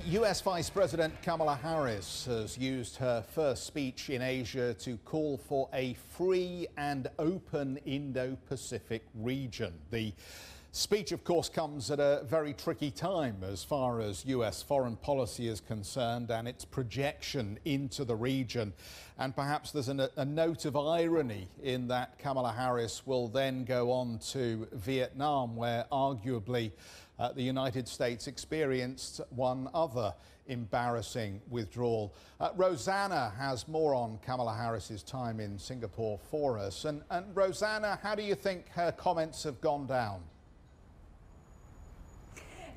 US Vice President Kamala Harris has used her first speech in Asia to call for a free and open Indo-Pacific region. The speech, of course, comes at a very tricky time as far as US foreign policy is concerned and its projection into the region. And perhaps there's a note of irony in that Kamala Harris will then go on to Vietnam, where arguably the United States experienced one other embarrassing withdrawal. Rosanna has more on Kamala Harris's time in Singapore for us. And Rosanna, how do you think her comments have gone down?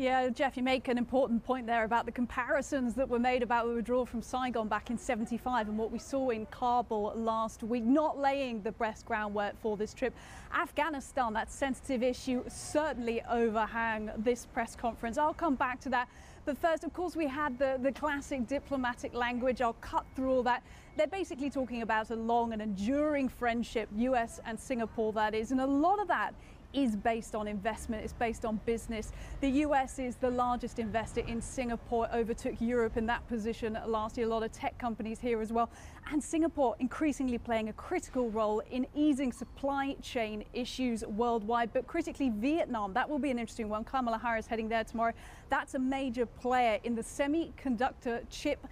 Yeah, Jeff, you make an important point there about the comparisons that were made about the withdrawal from Saigon back in '75 and what we saw in Kabul last week, not laying the best groundwork for this trip. Afghanistan, that sensitive issue, certainly overhang this press conference. I'll come back to that. But first, of course, we had the classic diplomatic language. I'll cut through all that. They're basically talking about a long and enduring friendship, US and Singapore, that is, and a lot of that is based on investment, it's based on business. The US is the largest investor in Singapore, overtook Europe in that position last year. A lot of tech companies here as well. And Singapore increasingly playing a critical role in easing supply chain issues worldwide, but critically Vietnam, that will be an interesting one. Kamala Harris heading there tomorrow. That's a major player in the semiconductor chip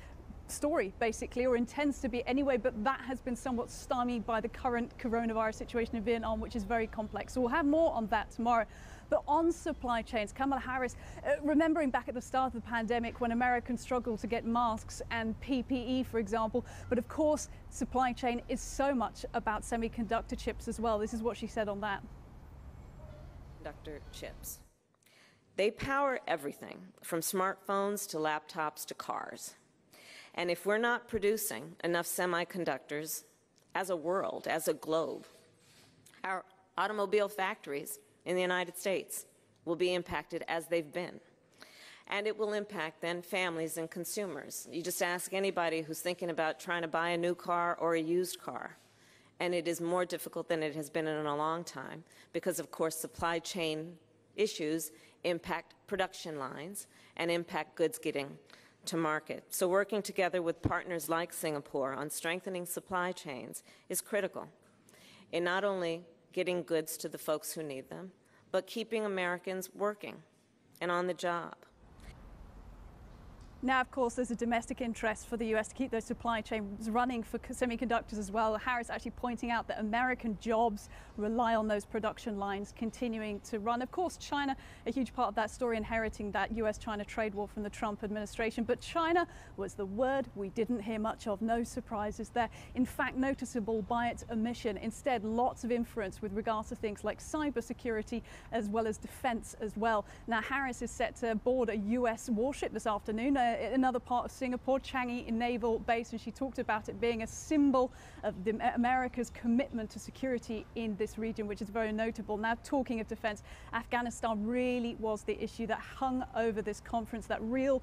story, basically, or intends to be anyway, but that has been somewhat stymied by the current coronavirus situation in Vietnam, which is very complex. So we'll have more on that tomorrow. But on supply chains, Kamala Harris, remembering back at the start of the pandemic when Americans struggled to get masks and PPE, for example, but of course, supply chain is so much about semiconductor chips as well. This is what she said on that. Semiconductor chips. They power everything from smartphones to laptops to cars. And if we're not producing enough semiconductors as a world, as a globe, our automobile factories in the United States will be impacted as they've been. And it will impact then families and consumers. You just ask anybody who's thinking about trying to buy a new car or a used car, and it is more difficult than it has been in a long time because, of course, supply chain issues impact production lines and impact goods getting to market. So working together with partners like Singapore on strengthening supply chains is critical in not only getting goods to the folks who need them, but keeping Americans working and on the job. Now, of course, there's a domestic interest for the US to keep those supply chains running for semiconductors as well. Harris actually pointing out that American jobs rely on those production lines continuing to run. Of course, China, a huge part of that story, inheriting that US-China trade war from the Trump administration. But China was the word we didn't hear much of. No surprises there. In fact, noticeable by its omission. Instead, lots of influence with regards to things like cybersecurity as well as defense as well. Now, Harris is set to board a US warship this afternoon. Another part of Singapore, Changi Naval Base, and she talked about it being a symbol of America's commitment to security in this region, which is very notable. Now, talking of defense, Afghanistan really was the issue that hung over this conference, that real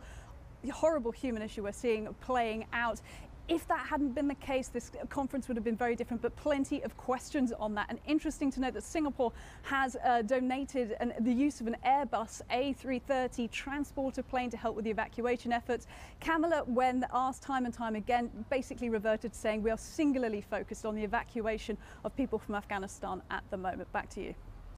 horrible human issue we're seeing playing out. If that hadn't been the case, this conference would have been very different, but plenty of questions on that. And interesting to note that Singapore has donated the use of an Airbus A330 transporter plane to help with the evacuation efforts. Kamala, when asked time and time again, basically reverted to saying we are singularly focused on the evacuation of people from Afghanistan at the moment. Back to you.